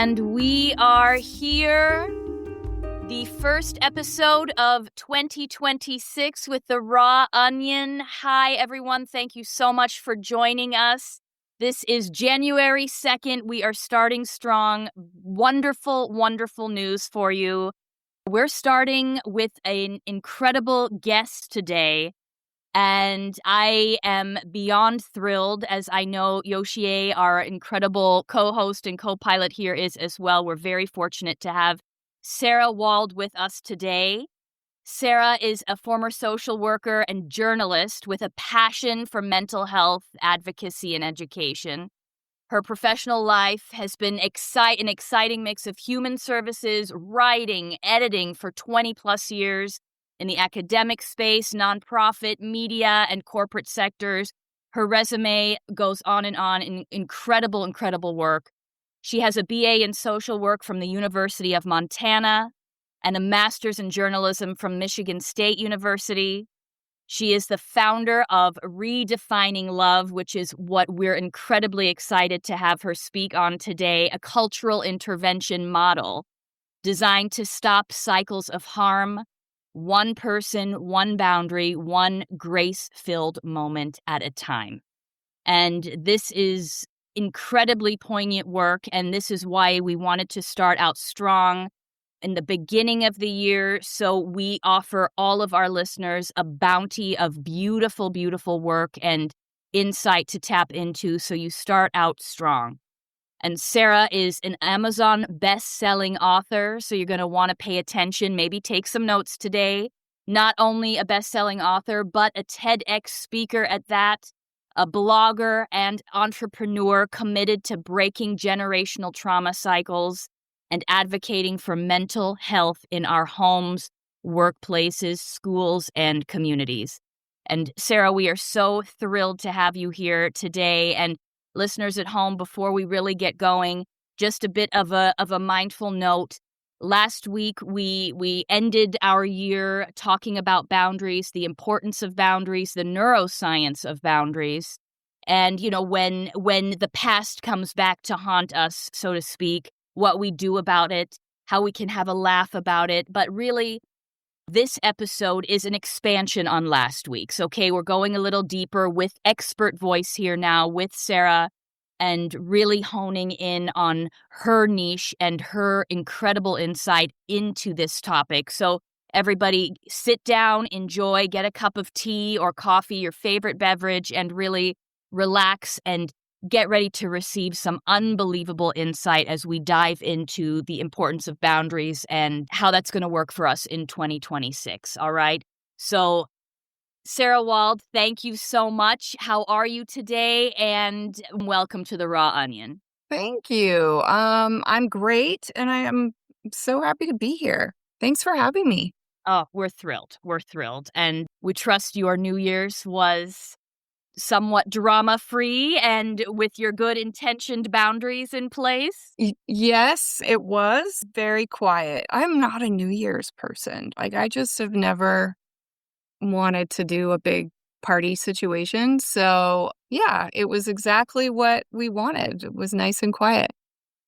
And we are here, the first episode of 2026 with the Raw Onion. Hi, everyone. Thank you so much for joining us. This is January 2nd. We are starting strong. Wonderful, wonderful news for you. We're starting with an incredible guest today. And I am beyond thrilled, as I know Yoshie, our incredible co-host and co-pilot here, is as well. We're very fortunate to have Sara Wald with us today. Sara is a former social worker and journalist with a passion for mental health, advocacy, and education. Her professional life has been an exciting mix of human services, writing, editing for 20 plus years, in the academic space, nonprofit, media, and corporate sectors. Her resume goes on in incredible, incredible work. She has a BA in social work from the University of Montana and a master's in journalism from Michigan State University. She is the founder of Redefining Love, which is what we're incredibly excited to have her speak on today, a cultural intervention model designed to stop cycles of harm, one person, one boundary, one grace-filled moment at a time. And this is incredibly poignant work, and this is why we wanted to start out strong in the beginning of the year. So we offer all of our listeners a bounty of beautiful, beautiful work and insight to tap into, so you start out strong. And Sara is an Amazon best-selling author, so you're going to want to pay attention, maybe take some notes today. Not only a best-selling author, but a TEDx speaker at that, a blogger and entrepreneur committed to breaking generational trauma cycles and advocating for mental health in our homes, workplaces, schools, and communities. And Sara, we are so thrilled to have you here today. And listeners at home, before we really get going, just a bit of a mindful note. Last week, we ended our year talking about boundaries, the importance of boundaries, the neuroscience of boundaries. And, you know, when the past comes back to haunt us, so to speak, what we do about it, how we can have a laugh about it. But really, this episode is an expansion on last week's, okay? We're going a little deeper with expert voice here now with Sara and really honing in on her niche and her incredible insight into this topic. So everybody sit down, enjoy, get a cup of tea or coffee, your favorite beverage, and really relax and get ready to receive some unbelievable insight as we dive into the importance of boundaries and how that's going to work for us in 2026. All right. So, Sara Wald, thank you so much. How are you today? And welcome to the Raw Onion. Thank you. I'm great, and I am so happy to be here. Thanks for having me. Oh, we're thrilled. We're thrilled. And we trust your New Year's was somewhat drama-free and with your good intentioned boundaries in place? Yes, it was very quiet. I'm not a New Year's person. Like, I just have never wanted to do a big party situation. So, yeah, it was exactly what we wanted. It was nice and quiet.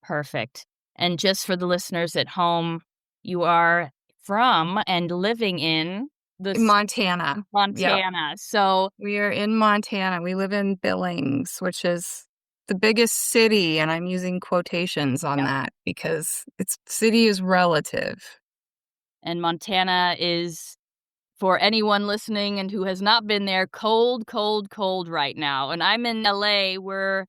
Perfect. And just for the listeners at home, you are from and living in Montana. Montana. Yep. So we are in Montana. We live in Billings, which is the biggest city, and I'm using quotations on that because city is relative. And Montana is, for anyone listening and who has not been there, cold, cold, cold right now. And I'm in LA. We're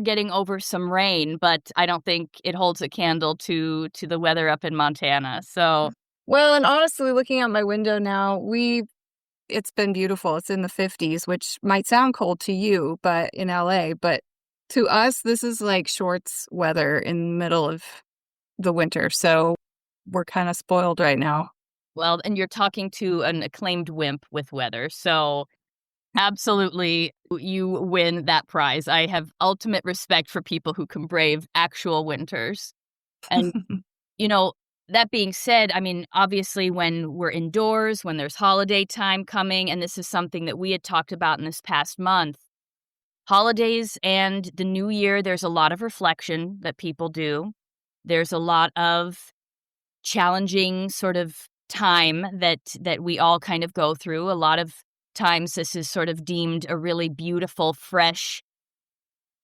getting over some rain, but I don't think it holds a candle to the weather up in Montana. So, well, and honestly, looking out my window now, it's been beautiful. It's in the 50s, which might sound cold to you, but in LA, but to us, this is like shorts weather in the middle of the winter. So we're kind of spoiled right now. Well, and you're talking to an acclaimed wimp with weather. So absolutely, you win that prize. I have ultimate respect for people who can brave actual winters. And, you know, that being said, I mean, obviously when we're indoors, when there's holiday time coming, and this is something that we had talked about in this past month, holidays and the new year, there's a lot of reflection that people do. There's a lot of challenging sort of time that we all kind of go through. A lot of times this is sort of deemed a really beautiful, fresh,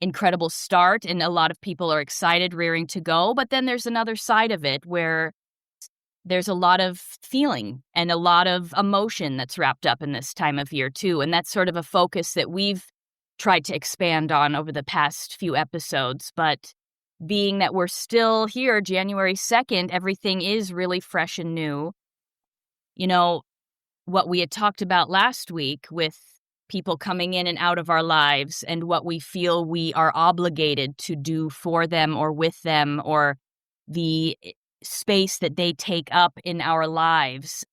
incredible start, and a lot of people are excited, rearing to go. But then there's another side of it where there's a lot of feeling and a lot of emotion that's wrapped up in this time of year too. And that's sort of a focus that we've tried to expand on over the past few episodes. But being that we're still here, January 2nd, everything is really fresh and new. You know, what we had talked about last week with people coming in and out of our lives and what we feel we are obligated to do for them or with them, or the space that they take up in our lives.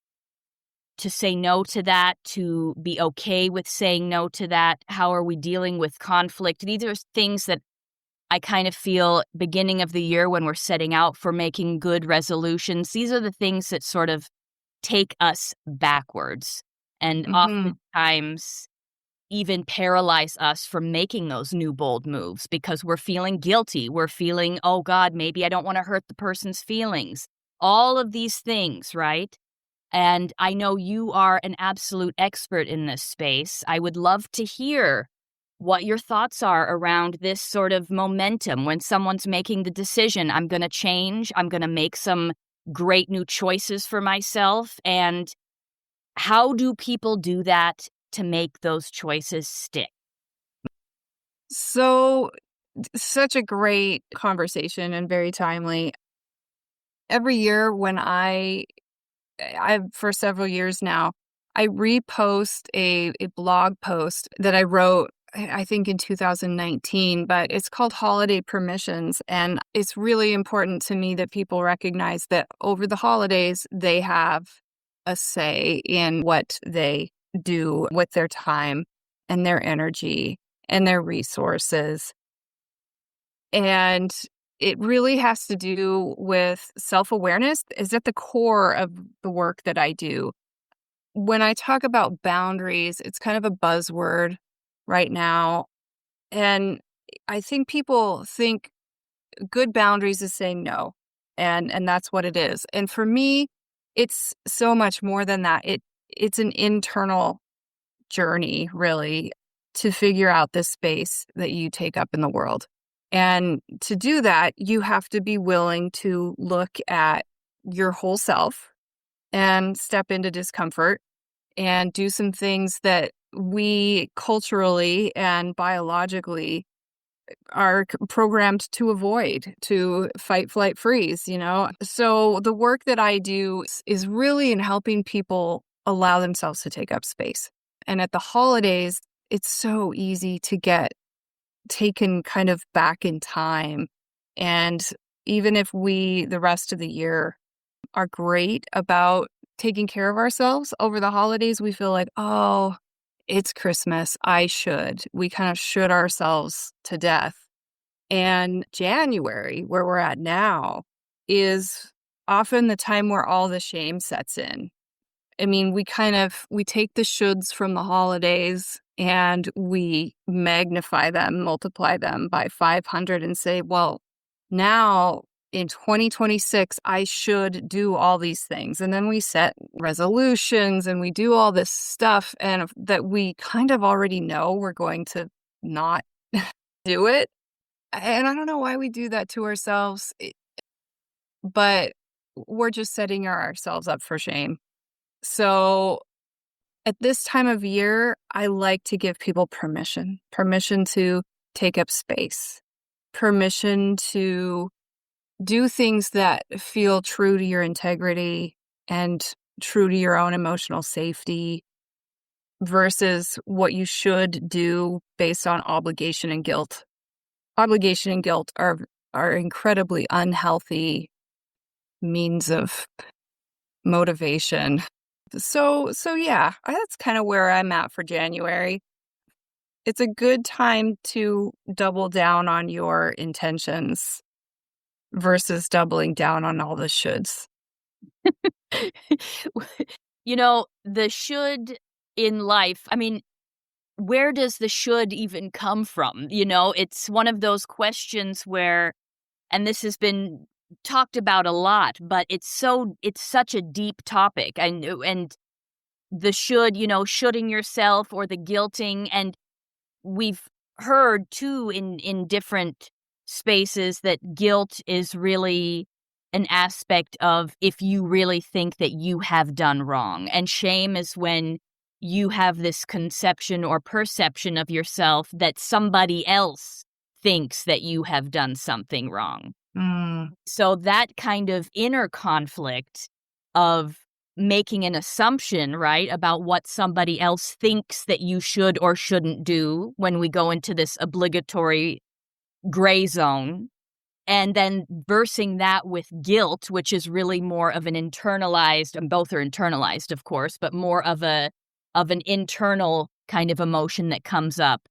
To say no to that, to be okay with saying no to that. How are we dealing with conflict? These are things that I kind of feel beginning of the year when we're setting out for making good resolutions. These are the things that sort of take us backwards and oftentimes even paralyze us from making those new bold moves because we're feeling guilty. We're feeling, oh God, maybe I don't want to hurt the person's feelings. All of these things, right? And I know you are an absolute expert in this space. I would love to hear what your thoughts are around this sort of momentum when someone's making the decision, I'm going to change, I'm going to make some great new choices for myself. And how do people do that to make those choices stick? So, such a great conversation and very timely. Every year when I've for several years now, I repost a blog post that I wrote, I think in 2019, but it's called Holiday Permissions. And it's really important to me that people recognize that over the holidays, they have a say in what they do with their time and their energy and their resources. And it really has to do with self-awareness is at the core of the work that I do. When I talk about boundaries, it's kind of a buzzword right now. And I think people think good boundaries is saying no. And that's what it is. And for me, it's so much more than that. It's an internal journey, really, to figure out this space that you take up in the world. And to do that, you have to be willing to look at your whole self and step into discomfort and do some things that we culturally and biologically are programmed to avoid, to fight, flight, freeze, you know? So the work that I do is really in helping people allow themselves to take up space. And at the holidays, it's so easy to get taken kind of back in time. And even if we, the rest of the year, are great about taking care of ourselves over the holidays, we feel like, oh, it's Christmas. We kind of should ourselves to death. And January, where we're at now, is often the time where all the shame sets in. I mean, we take the shoulds from the holidays and we magnify them, multiply them by 500 and say, well, now in 2026, I should do all these things. And then we set resolutions and we do all this stuff and that we kind of already know we're going to not do it. And I don't know why we do that to ourselves, but we're just setting ourselves up for shame. So at this time of year, I like to give people permission to take up space, permission to do things that feel true to your integrity and true to your own emotional safety versus what you should do based on obligation and guilt. Obligation and guilt are incredibly unhealthy means of motivation. So yeah, that's kind of where I'm at for January. It's a good time to double down on your intentions versus doubling down on all the shoulds. You know, the should in life, I mean, where does the should even come from? You know, it's one of those questions where, and this has been talked about a lot, but it's such a deep topic, and the shoulding yourself or the guilting, and we've heard too in different spaces that guilt is really an aspect of if you really think that you have done wrong, and shame is when you have this conception or perception of yourself that somebody else thinks that you have done something wrong. So that kind of inner conflict of making an assumption, right, about what somebody else thinks that you should or shouldn't do when we go into this obligatory gray zone, and then versing that with guilt, which is really more of an internalized, and both are internalized, of course, but more of an internal kind of emotion that comes up.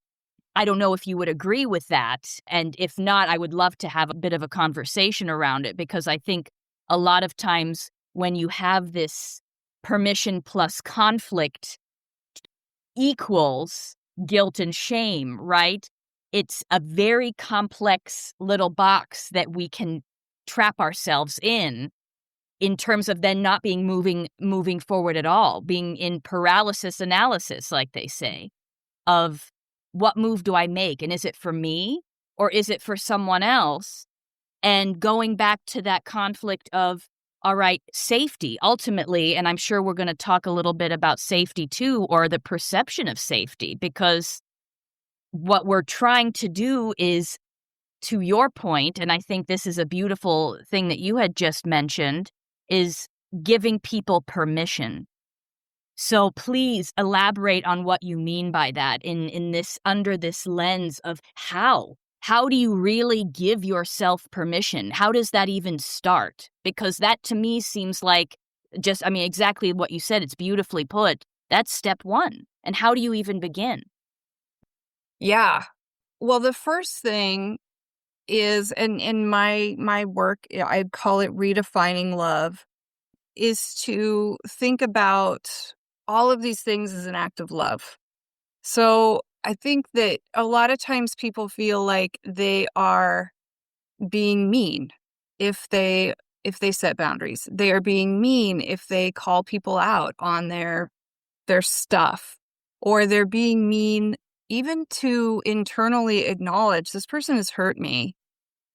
I don't know if you would agree with that. And if not, I would love to have a bit of a conversation around it, because I think a lot of times when you have this permission plus conflict equals guilt and shame, right? It's a very complex little box that we can trap ourselves in terms of then not being moving forward at all, being in paralysis analysis, like they say, of what move do I make? And is it for me or is it for someone else? And going back to that conflict of, all right, safety ultimately, and I'm sure we're going to talk a little bit about safety too, or the perception of safety, because what we're trying to do is, to your point, and I think this is a beautiful thing that you had just mentioned, is giving people permission. So please elaborate on what you mean by that in this, under this lens of how do you really give yourself permission? How does that even start? Because that to me seems like exactly what you said. It's beautifully put. That's step one. And how do you even begin? Yeah. Well, the first thing is, and in my work, I call it redefining love, is to think about all of these things as an act of love. So I think that a lot of times people feel like they are being mean if they set boundaries. They are being mean if they call people out on their stuff, or they're being mean even to internally acknowledge this person has hurt me.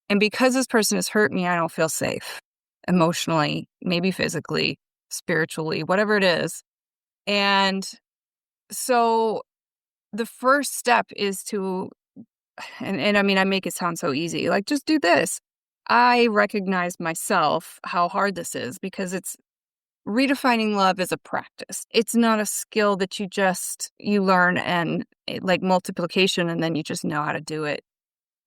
And because this person has hurt me, I don't feel safe emotionally, maybe physically, spiritually, whatever it is. And so the first step is to, and I mean, I make it sound so easy, like, just do this. I recognize myself how hard this is, because it's redefining love is a practice. It's not a skill that you learn and like multiplication, and then you just know how to do it.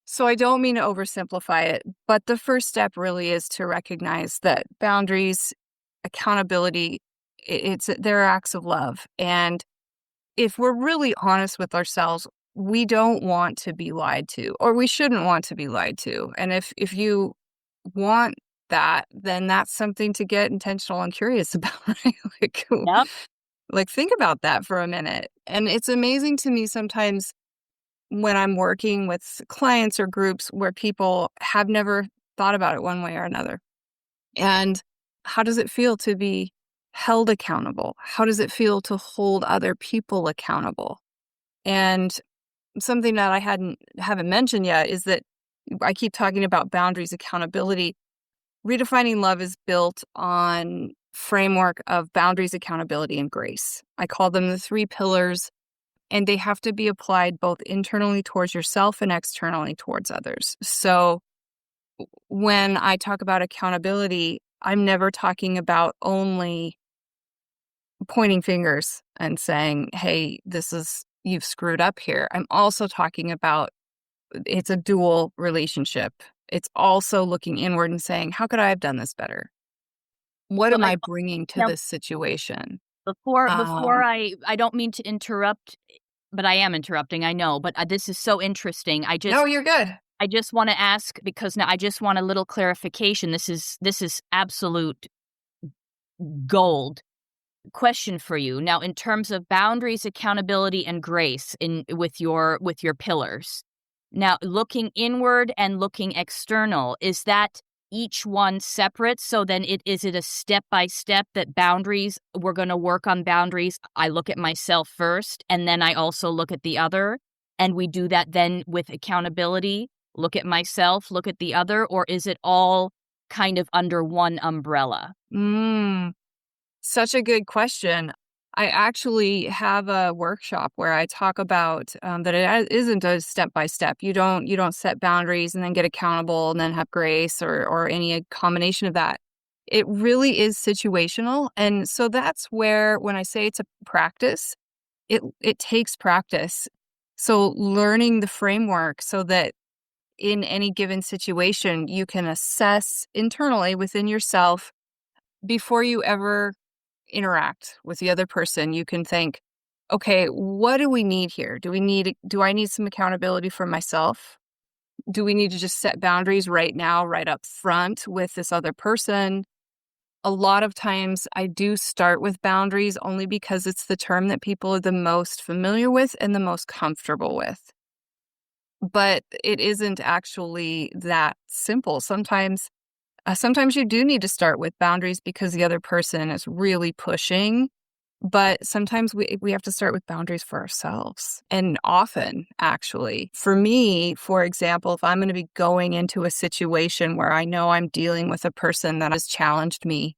So I don't mean to oversimplify it, but the first step really is to recognize that boundaries, accountability, they're acts of love. And if we're really honest with ourselves, we don't want to be lied to, or we shouldn't want to be lied to. And if you want that, then that's something to get intentional and curious about, right? Yep. Like think about that for a minute. And it's amazing to me sometimes when I'm working with clients or groups where people have never thought about it one way or another. And how does it feel to be held accountable? How does it feel to hold other people accountable? And something that I haven't mentioned yet is that I keep talking about boundaries, accountability. Redefining love is built on framework of boundaries, accountability, and grace. I call them the 3 pillars, and they have to be applied both internally towards yourself and externally towards others. So when I talk about accountability, I'm never talking about only pointing fingers and saying, hey, you've screwed up here. I'm also talking about, it's a dual relationship. It's also looking inward and saying, how could I have done this better? What am I bringing to this situation? Before I don't mean to interrupt, but I am interrupting, I know, but this is so interesting. No, you're good. I just want to ask, because now I just want a little clarification. This is absolute gold. Question for you. Now, in terms of boundaries, accountability, and grace with your pillars. Now, looking inward and looking external, is that each one separate? So then is it a step by step that boundaries, we're going to work on boundaries. I look at myself first, and then I also look at the other. And we do that then with accountability, look at myself, look at the other, or is it all kind of under one umbrella? Such a good question. I actually have a workshop where I talk about that it isn't a step by step. You don't set boundaries and then get accountable and then have grace or any combination of that. It really is situational, and so that's where when I say it's a practice, it takes practice. So learning the framework so that in any given situation you can assess internally within yourself before you ever interact with the other person, you can think, okay, what do we need here? Do I need some accountability for myself? Do we need to just set boundaries right now, right up front with this other person? A lot of times I do start with boundaries only because it's the term that people are the most familiar with and the most comfortable with. But it isn't actually that simple. Sometimes you do need to start with boundaries because the other person is really pushing, but sometimes we have to start with boundaries for ourselves. And often, actually, for me, for example, if I'm going to be going into a situation where I know I'm dealing with a person that has challenged me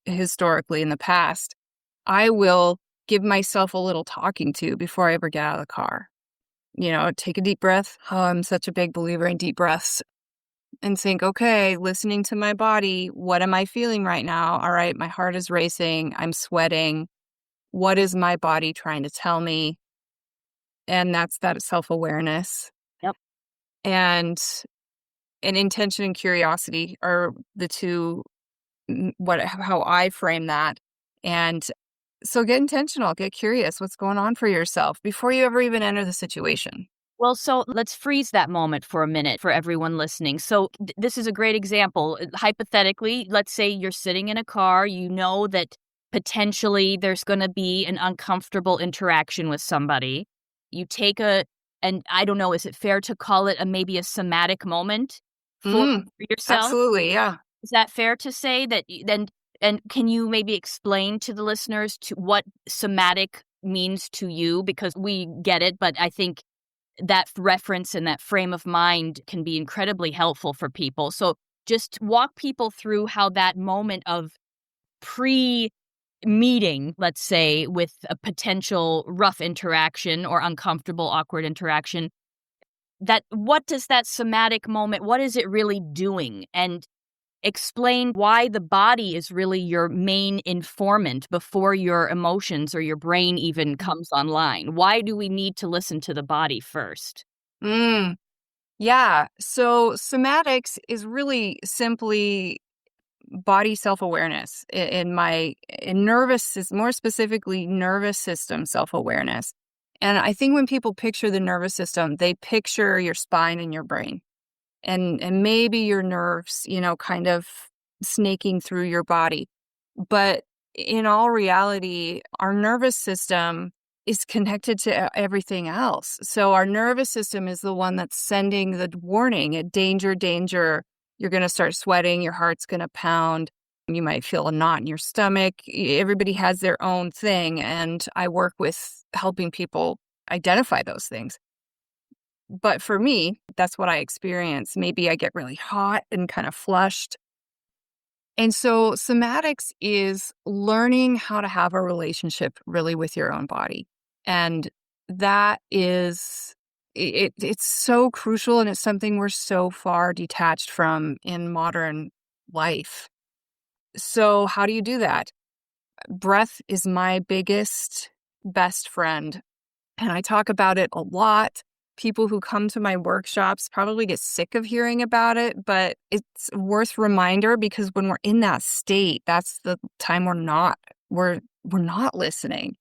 historically in the past, I will give myself a little talking to before I ever get out of the car. Take a deep breath. Oh, I'm such a big believer in deep breaths. And think, okay, listening to my body, what am I feeling right now? All right, my heart is racing, I'm sweating. What is my body trying to tell me? And that's that self-awareness. Yep. And intention and curiosity are the two, how I frame that. And so get intentional, get curious what's going on for yourself before you ever even enter the situation. Well, so let's freeze that moment for a minute for everyone listening. So this is a great example. Hypothetically, let's say you're sitting in a car, you know that potentially there's going to be an uncomfortable interaction with somebody. You take and I don't know, is it fair to call it maybe a somatic moment for yourself? Absolutely, yeah. Is that fair to say that then? And can you maybe explain to the listeners to what somatic means to you? Because we get it, but I think that reference and that frame of mind can be incredibly helpful for people. So just walk people through how that moment of pre-meeting, let's say, with a potential rough interaction or uncomfortable, awkward interaction, that what does that somatic moment, what is it really doing? And explain why the body is really your main informant before your emotions or your brain even comes online. Why do we need to listen to the body first? Yeah. So somatics is really simply body self-awareness in more specifically nervous system self-awareness. And I think when people picture the nervous system, they picture your spine and your brain. And maybe your nerves, kind of snaking through your body. But in all reality, our nervous system is connected to everything else. So our nervous system is the one that's sending the warning at danger, danger. You're going to start sweating. Your heart's going to pound. You might feel a knot in your stomach. Everybody has their own thing. And I work with helping people identify those things. But for me, that's what I experience. Maybe I get really hot and kind of flushed. And so somatics is learning how to have a relationship really with your own body. And that is, it's so crucial, and it's something we're so far detached from in modern life. So how do you do that? Breath is my biggest, best friend. And I talk about it a lot. People who come to my workshops probably get sick of hearing about it, but it's worth reminder because when we're in that state, that's the time we're not listening.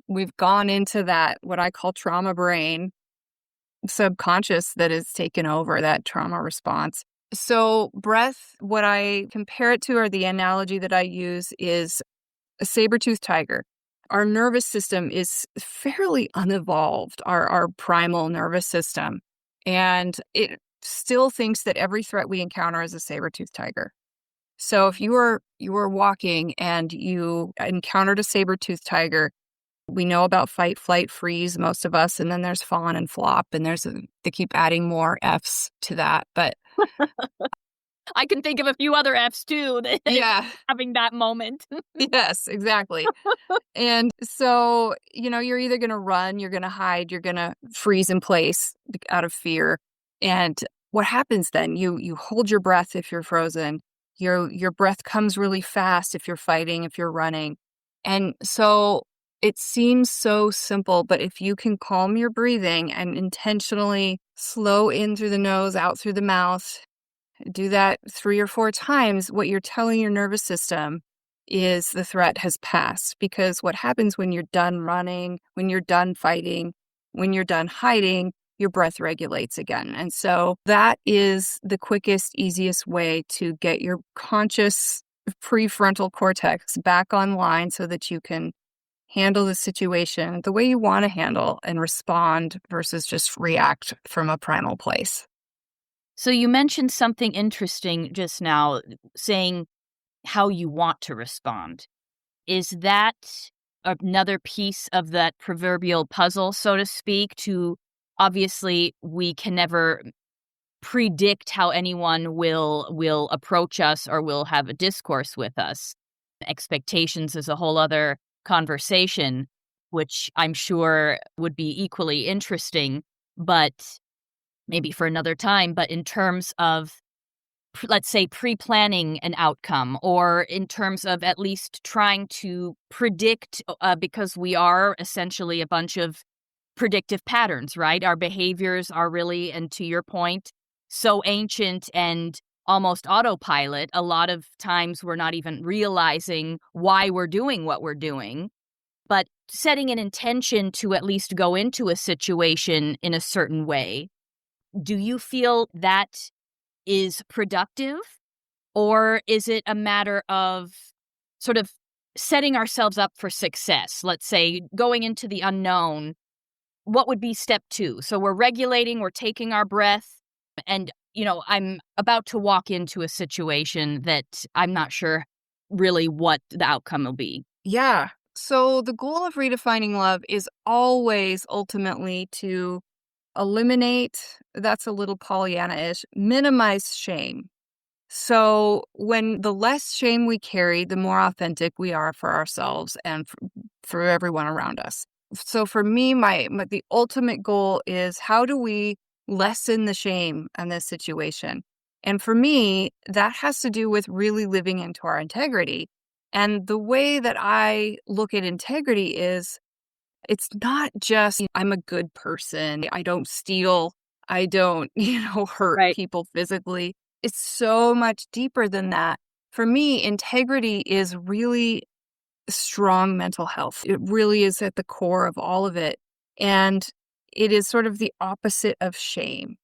We've gone into that, what I call trauma brain, subconscious that has taken over that trauma response. So breath, what I compare it to, or the analogy that I use, is a saber-toothed tiger. Our nervous system is fairly unevolved, our primal nervous system. And still thinks that every threat we encounter is a saber-toothed tiger. So if you were walking and you encountered a saber-toothed tiger, we know about fight, flight, freeze, most of us, and then there's fawn and flop, and they keep adding more Fs to that. But I can think of a few other Fs too that yeah, having that moment. yes, exactly. And so, you're either going to run, you're going to hide, you're going to freeze in place out of fear. And what happens then? You hold your breath if you're frozen. Your breath comes really fast if you're fighting, if you're running. And so it seems so simple, but if you can calm your breathing and intentionally slow in through the nose, out through the mouth, do that 3 or 4 times, what you're telling your nervous system is the threat has passed. Because what happens when you're done running, when you're done fighting, when you're done hiding, your breath regulates again. And so that is the quickest, easiest way to get your conscious prefrontal cortex back online so that you can handle the situation the way you want to handle and respond versus just react from a primal place. So you mentioned something interesting just now, saying how you want to respond. Is that another piece of that proverbial puzzle, so to speak, to obviously we can never predict how anyone will approach us or will have a discourse with us. Expectations is a whole other conversation, which I'm sure would be equally interesting, but maybe for another time. But in terms of, let's say, pre-planning an outcome, or in terms of at least trying to predict, because we are essentially a bunch of predictive patterns, right? Our behaviors are really, and to your point, so ancient and almost autopilot. A lot of times we're not even realizing why we're doing what we're doing, but setting an intention to at least go into a situation in a certain way. Do you feel that is productive, or is it a matter of sort of setting ourselves up for success? Let's say going into the unknown, what would be step 2? So we're regulating, we're taking our breath, and, I'm about to walk into a situation that I'm not sure really what the outcome will be. Yeah. So the goal of redefining love is always ultimately to eliminate, that's a little Pollyanna-ish, minimize shame. So when the less shame we carry, the more authentic we are for ourselves and for everyone around us. So for me, the ultimate goal is, how do we lessen the shame in this situation? And for me, that has to do with really living into our integrity. And the way that I look at integrity is, it's not just, I'm a good person, I don't steal, I don't, hurt Right. people physically. It's so much deeper than that. For me, integrity is really strong mental health. It really is at the core of all of it. And it is sort of the opposite of shame.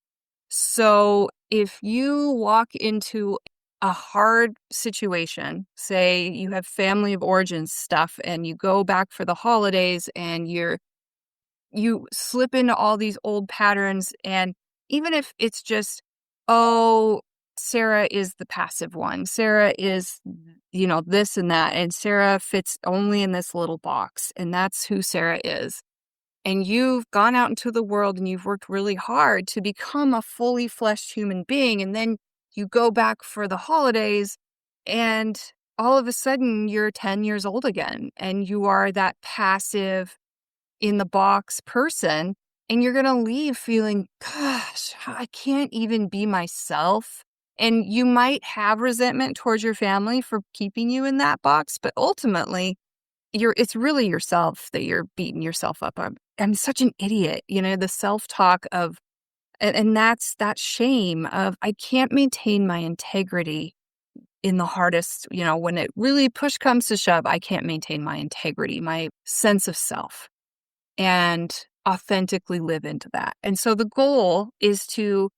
So if you walk into a hard situation, say you have family of origin stuff and you go back for the holidays and you slip into all these old patterns, and even if it's just, oh, Sara is the passive one, Sara is, this and that, and Sara fits only in this little box, and that's who Sara is. And you've gone out into the world and you've worked really hard to become a fully fleshed human being, and then you go back for the holidays and all of a sudden you're 10 years old again, and you are that passive, in the box person, and you're going to leave feeling, gosh, I can't even be myself. And you might have resentment towards your family for keeping you in that box, but ultimately it's really yourself that you're beating yourself up. I'm such an idiot, the self-talk of, and that's that shame of, I can't maintain my integrity in the hardest, when it really push comes to shove, I can't maintain my integrity, my sense of self, and authentically live into that. And so the goal is to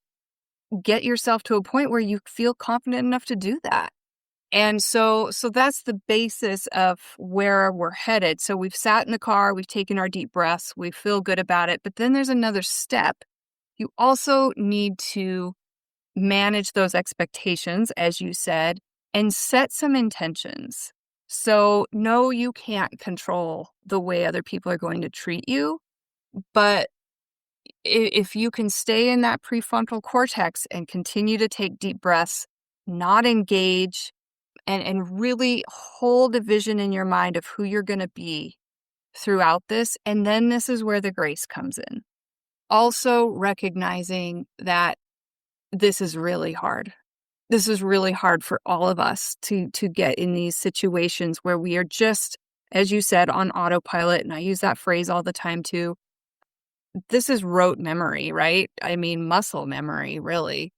get yourself to a point where you feel confident enough to do that. And so that's the basis of where we're headed. So we've sat in the car, we've taken our deep breaths, we feel good about it, but then there's another step. You also need to manage those expectations, as you said, and set some intentions. So, no, you can't control the way other people are going to treat you, but if you can stay in that prefrontal cortex and continue to take deep breaths, not engage, and really hold a vision in your mind of who you're going to be throughout this. And then this is where the grace comes in. Also recognizing that this is really hard. This is really hard for all of us to get in these situations where we are just, as you said, on autopilot. And I use that phrase all the time too. This is rote memory, right? I mean, muscle memory, really.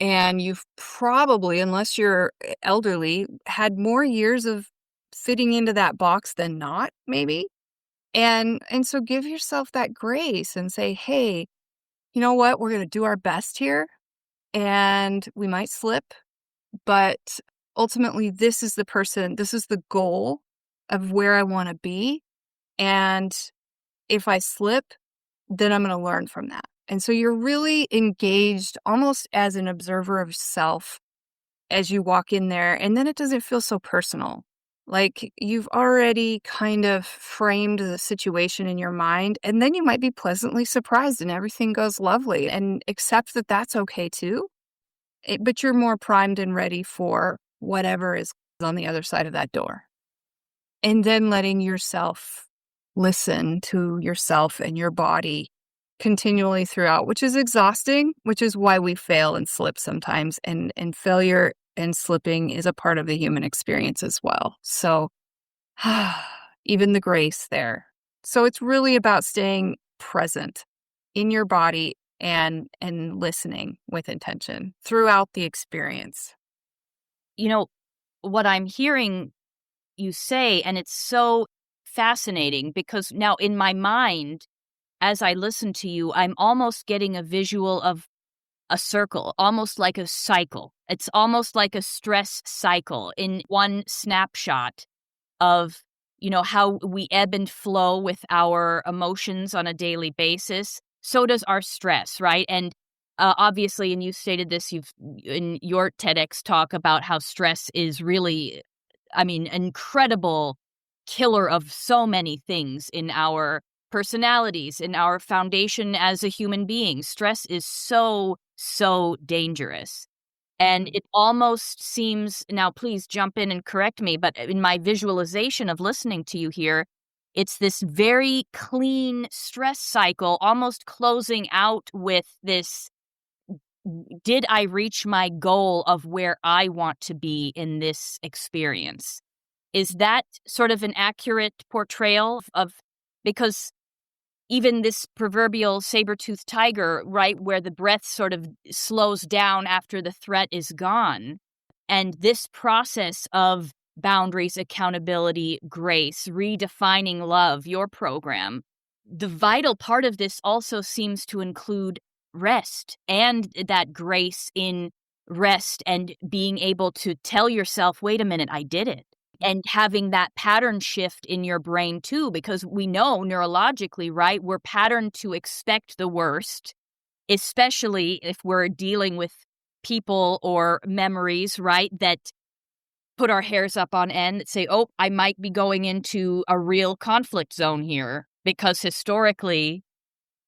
And you've probably, unless you're elderly, had more years of fitting into that box than not, maybe. And so give yourself that grace and say, hey, you know what? We're going to do our best here and we might slip, but ultimately this is the goal of where I want to be. And if I slip, then I'm going to learn from that. And so you're really engaged almost as an observer of self as you walk in there. And then it doesn't feel so personal. Like you've already kind of framed the situation in your mind, and then you might be pleasantly surprised and everything goes lovely, and accept that that's okay too. But you're more primed and ready for whatever is on the other side of that door. And then letting yourself listen to yourself and your body continually throughout, which is exhausting, which is why we fail and slip sometimes. And failure and slipping is a part of the human experience as well. So even the grace there. So it's really about staying present in your body and listening with intention throughout the experience. You know, what I'm hearing you say, and it's so fascinating because now in my mind, as I listen to you, I'm almost getting a visual of a circle, almost like a cycle. It's almost like a stress cycle in one snapshot of, how we ebb and flow with our emotions on a daily basis. So does our stress, right? And obviously, and you stated this, you've in your TEDx talk about how stress is really, incredible killer of so many things in our personalities, in our foundation as a human being. Stress is so, so dangerous. And it almost seems, now please jump in and correct me, but in my visualization of listening to you here, it's this very clean stress cycle, almost closing out with this, did I reach my goal of where I want to be in this experience? Is that sort of an accurate portrayal of, because even this proverbial saber-toothed tiger, right, where the breath sort of slows down after the threat is gone. And this process of boundaries, accountability, grace, redefining love, your program, the vital part of this also seems to include rest and that grace in rest and being able to tell yourself, wait a minute, I did it. And having that pattern shift in your brain too, because we know neurologically, right, we're patterned to expect the worst, especially if we're dealing with people or memories, right, that put our hairs up on end, that say, oh, I might be going into a real conflict zone here because historically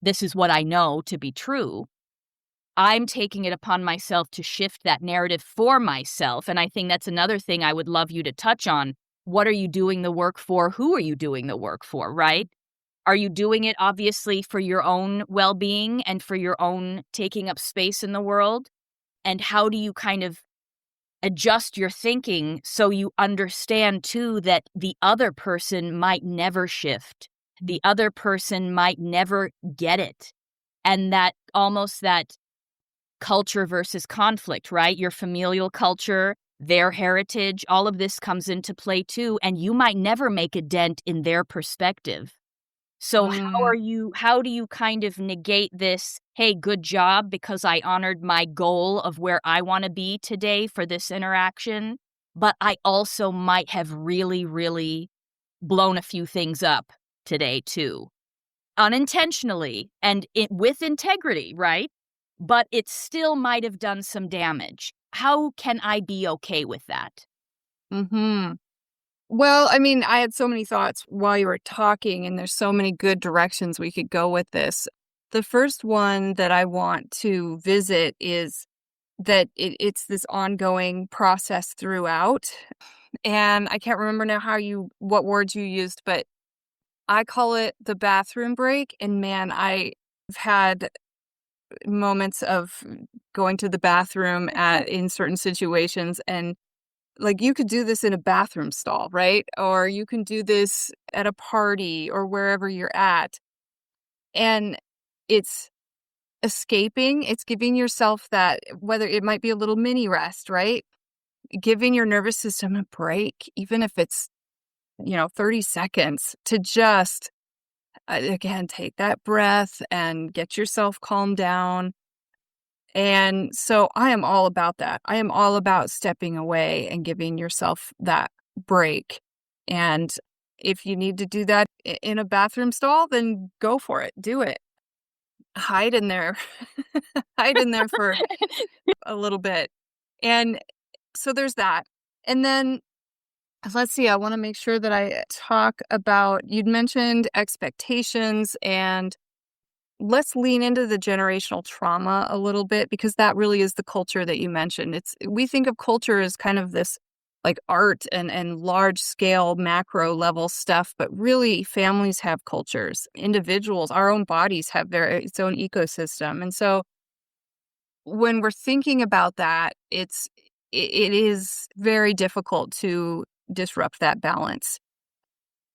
this is what I know to be true. I'm taking it upon myself to shift that narrative for myself. And I think that's another thing I would love you to touch on. What are you doing the work for? Who are you doing the work for, right? Are you doing it obviously for your own well-being and for your own taking up space in the world? And how do you kind of adjust your thinking so you understand too that the other person might never shift? The other person might never get it. And that almost that culture versus conflict, right? Your familial culture, their heritage, all of this comes into play too, and you might never make a dent in their perspective. So how do you kind of negate this, hey, good job because I honored my goal of where I want to be today for this interaction, but I also might have really, really blown a few things up today too, unintentionally and with integrity, right? but it still might have done some damage. How can I be okay with that? Mhm. Well, I mean, I had so many thoughts while you were talking, and there's so many good directions we could go with this. The first one that I want to visit is that it's this ongoing process throughout. And I can't remember now what words you used, but I call it the bathroom break. And man, I've had moments of going to the bathroom in certain situations, and like, you could do this in a bathroom stall, right? Or you can do this at a party or wherever you're at. And it's escaping, it's giving yourself that, whether it might be a little mini rest, right? Giving your nervous system a break, even if it's, 30 seconds to just, again, take that breath and get yourself calmed down. And so I am all about that. I am all about stepping away and giving yourself that break. And if you need to do that in a bathroom stall, then go for it. Do it. Hide in there. Hide in there for a little bit. And so there's that. And then let's see, I want to make sure that I talk about, you'd mentioned expectations, and let's lean into the generational trauma a little bit, because that really is the culture that you mentioned. We think of culture as kind of this like art and large scale macro level stuff, but really families have cultures. Individuals, our own bodies have its own ecosystem. And so when we're thinking about that, it is very difficult to disrupt that balance.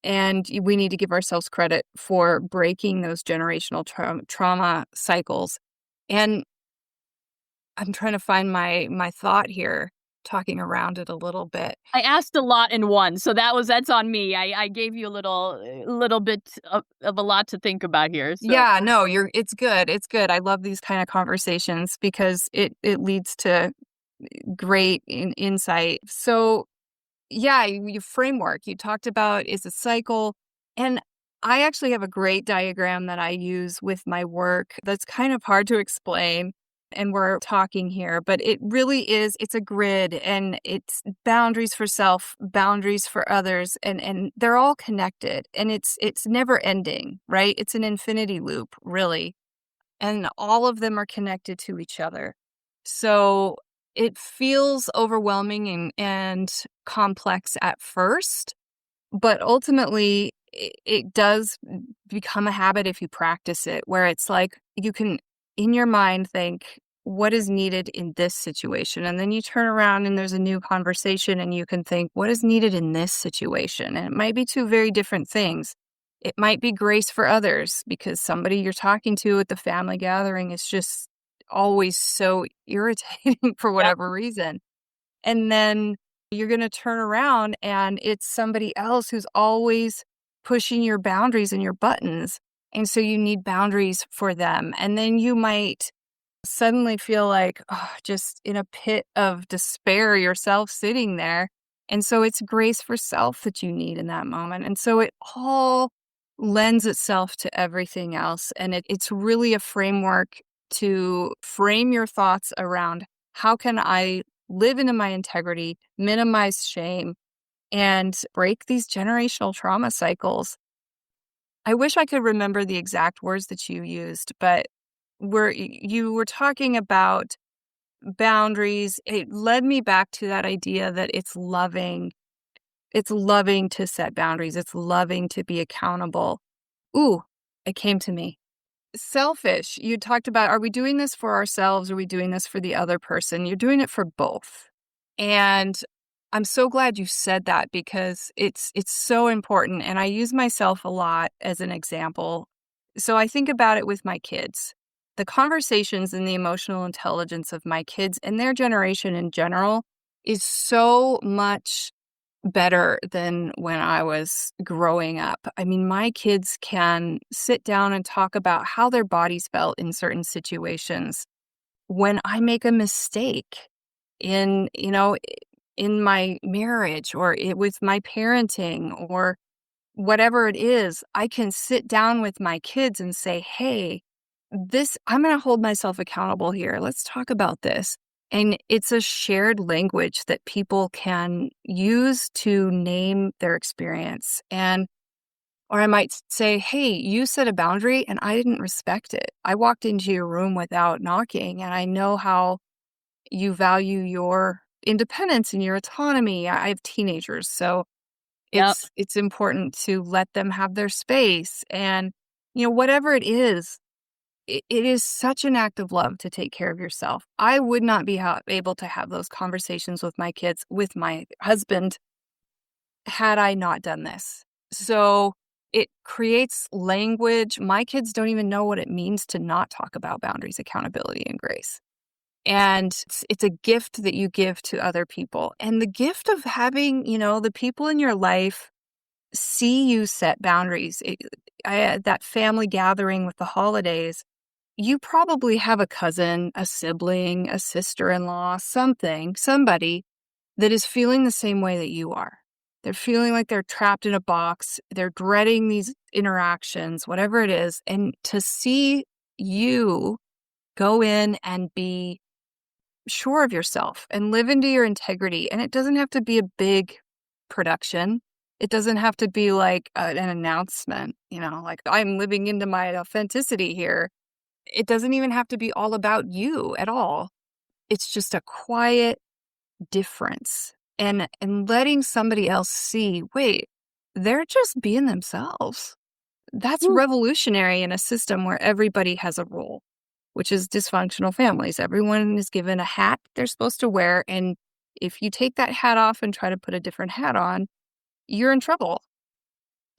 And we need to give ourselves credit for breaking those generational trauma cycles. And I'm trying to find my thought here, talking around it a little bit. I asked a lot in one, so that's on me. I gave you a little bit of a lot to think about here. So Yeah, no, it's good. It's good. I love these kind of conversations because it leads to great insight. So yeah, your framework you talked about is a cycle. And I actually have a great diagram that I use with my work that's kind of hard to explain. And we're talking here, but it really is, it's a grid, and it's boundaries for self, boundaries for others, and they're all connected, and it's never ending, right? It's an infinity loop, really. And all of them are connected to each other. So it feels overwhelming and complex at first, but ultimately it does become a habit if you practice it, where it's like you can, in your mind, think, what is needed in this situation? And then you turn around and there's a new conversation and you can think, what is needed in this situation? And it might be two very different things. It might be grace for others because somebody you're talking to at the family gathering is just always so irritating for yep. whatever reason. And then you're going to turn around and it's somebody else who's always pushing your boundaries and your buttons. And so you need boundaries for them. And then you might suddenly feel like, just in a pit of despair yourself sitting there. And so it's grace for self that you need in that moment. And so it all lends itself to everything else. And it's really a framework to frame your thoughts around, how can I live into my integrity, minimize shame, and break these generational trauma cycles. I wish I could remember the exact words that you used, but you were talking about boundaries. It led me back to that idea that it's loving. It's loving to set boundaries. It's loving to be accountable. Ooh, it came to me. Selfish. You talked about, are we doing this for ourselves? Or are we doing this for the other person? You're doing it for both. And I'm so glad you said that, because it's so important. And I use myself a lot as an example. So I think about it with my kids. The conversations and the emotional intelligence of my kids and their generation in general is so much better than when I was growing up. I mean, my kids can sit down and talk about how their bodies felt in certain situations. When I make a mistake in, in my marriage or with my parenting or whatever it is, I can sit down with my kids and say, hey, I'm going to hold myself accountable here. Let's talk about this. And it's a shared language that people can use to name their experience. Or I might say, hey, you set a boundary and I didn't respect it. I walked into your room without knocking, and I know how you value your independence and your autonomy. I have teenagers, so Yep. it's important to let them have their space. And, whatever it is, it is such an act of love to take care of yourself. I would not be able to have those conversations with my kids, with my husband, had I not done this. So it creates language. My kids don't even know what it means to not talk about boundaries, accountability, and grace. And it's a gift that you give to other people. And the gift of having, the people in your life see you set boundaries. That family gathering with the holidays, you probably have a cousin, a sibling, a sister-in-law, somebody that is feeling the same way that you are. They're feeling like they're trapped in a box. They're dreading these interactions, whatever it is. And to see you go in and be sure of yourself and live into your integrity. And it doesn't have to be a big production. It doesn't have to be like an announcement, like I'm living into my authenticity here. It doesn't even have to be all about you at all. It's just a quiet difference and letting somebody else see, wait, they're just being themselves. That's Woo. revolutionary in a system where everybody has a role, which is dysfunctional families. Everyone is given a hat they're supposed to wear. And if you take that hat off and try to put a different hat on, you're in trouble.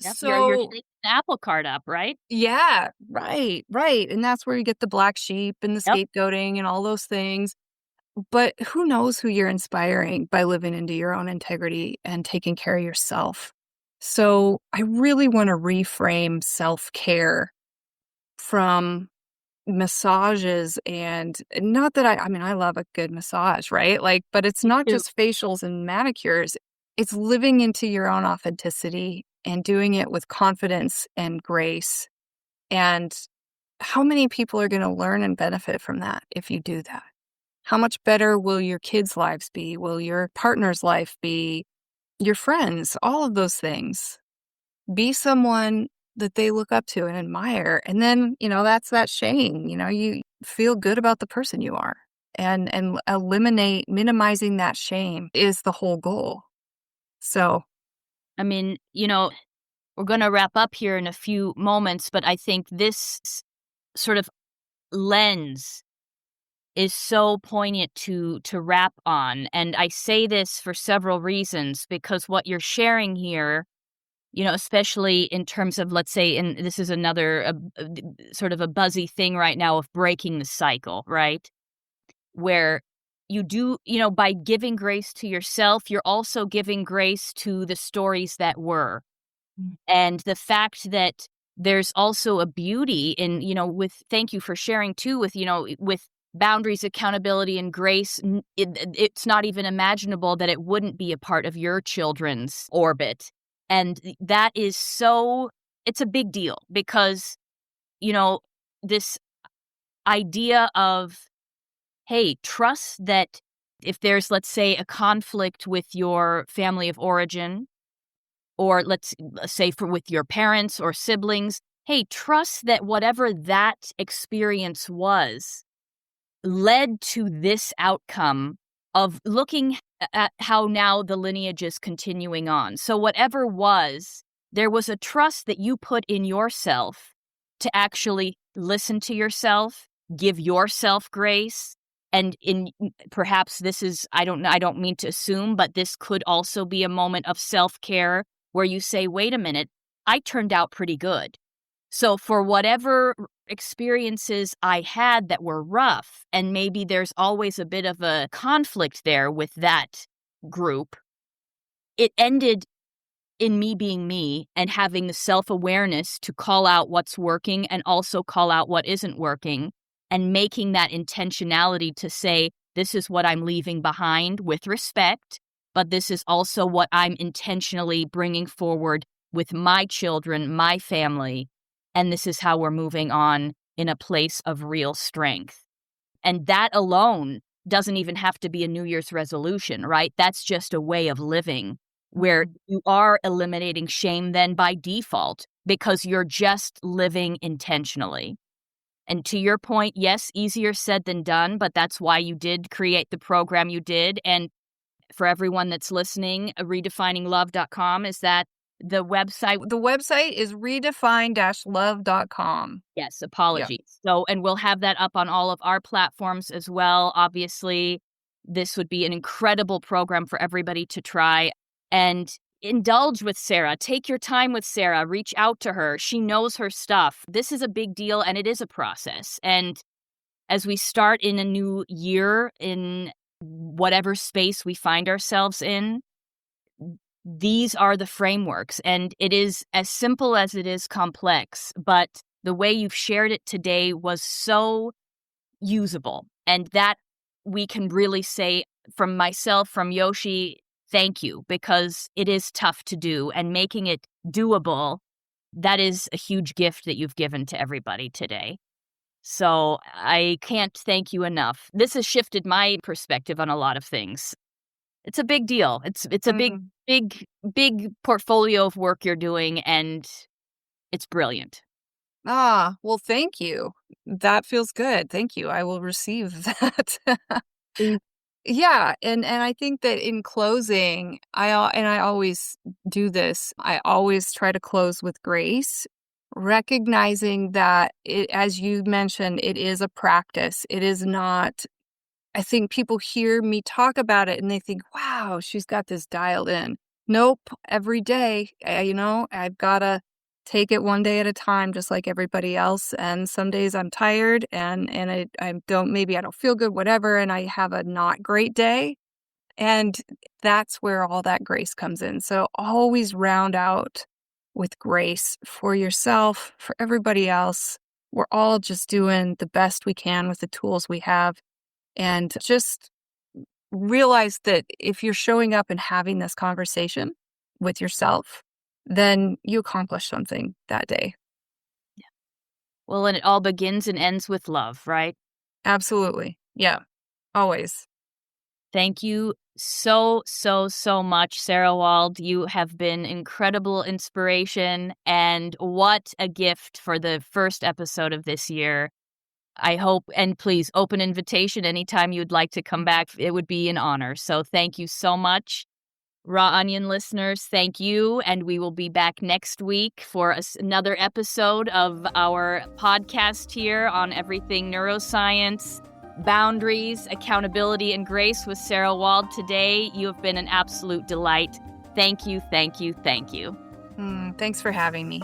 Yep. You're So taking the apple cart up, right? yeah, right. And that's where you get the black sheep and the Yep. scapegoating and all those things. But who knows who you're inspiring by living into your own integrity and taking care of yourself. So I really want to reframe self-care from massages, and not that I love a good massage, right? But it's not Too. just facials and manicures. It's living into your own authenticity and doing it with confidence and grace. And how many people are going to learn and benefit from that if you do that? How much better will your kids' lives be? Will your partner's life be? Your friends, all of those things. Be someone that they look up to and admire. And then, that's that shame. You feel good about the person you are. And minimizing that shame is the whole goal. So, I mean, we're going to wrap up here in a few moments, but I think this sort of lens is so poignant to wrap on. And I say this for several reasons, because what you're sharing here, especially in terms of, let's say, and this is another sort of a buzzy thing right now of breaking the cycle, right? Where you do, by giving grace to yourself, you're also giving grace to the stories that were. And the fact that there's also a beauty in, thank you for sharing too, with boundaries, accountability, and grace. It's not even imaginable that it wouldn't be a part of your children's orbit. And that is it's a big deal because, this idea of, hey, trust that if there's, let's say, a conflict with your family of origin, or let's say with your parents or siblings, hey, trust that whatever that experience was led to this outcome of looking at how now the lineage is continuing on. So whatever was, there was a trust that you put in yourself to actually listen to yourself, give yourself grace. And perhaps this is, I don't mean to assume, but this could also be a moment of self-care where you say, wait a minute, I turned out pretty good. So for whatever experiences I had that were rough, and maybe there's always a bit of a conflict there with that group, it ended in me being me and having the self-awareness to call out what's working and also call out what isn't working, and making that intentionality to say, this is what I'm leaving behind with respect, but this is also what I'm intentionally bringing forward with my children, my family, and this is how we're moving on in a place of real strength. And that alone doesn't even have to be a New Year's resolution, right? That's just a way of living where you are eliminating shame then by default because you're just living intentionally. And to your point, yes, easier said than done, but that's why you did create the program you did. And for everyone that's listening, redefininglove.com, is that the website? The website is redefine-love.com. Yes, apologies. So, and we'll have that up on all of our platforms as well. Obviously, this would be an incredible program for everybody to try. And indulge with Sara. Take your time with Sara. Reach out to her. She knows her stuff. This is a big deal, and it is a process. And as we start in a new year, in whatever space we find ourselves in, these are the frameworks. And it is as simple as it is complex. But the way you've shared it today was so usable. And that we can really say, from myself, from Yoshi, thank you, because it is tough to do, and making it doable, that is a huge gift that you've given to everybody today. So I can't thank you enough. This has shifted my perspective on a lot of things. It's a big deal. It's a big portfolio of work you're doing, and it's brilliant. Well, thank you. That feels good. Thank you. I will receive that. Yeah, and I think that in closing, I always do this. I always try to close with grace, recognizing that it, as you mentioned, it is a practice. It is not. I think people hear me talk about it and they think, "Wow, she's got this dialed in." Nope. Every day, I've gotta take it one day at a time, just like everybody else. And some days I'm tired and I don't, maybe I don't feel good, whatever, and I have a not great day. And that's where all that grace comes in. So always round out with grace for yourself, for everybody else. We're all just doing the best we can with the tools we have. And just realize that if you're showing up and having this conversation with yourself, then you accomplish something that day. Well, and it all begins and ends with love, right? Absolutely. Yeah. Always. Thank you so much, Sara Wald. You have been incredible inspiration, and what a gift for the first episode of this year. I hope, and please, open invitation anytime you'd like to come back. It would be an honor. So thank you so much. Raw Onion listeners, thank you. And we will be back next week for another episode of our podcast here on everything neuroscience, boundaries, accountability, and grace with Sara Wald. Today, you have been an absolute delight. Thank you, thank you, thank you. Thanks for having me.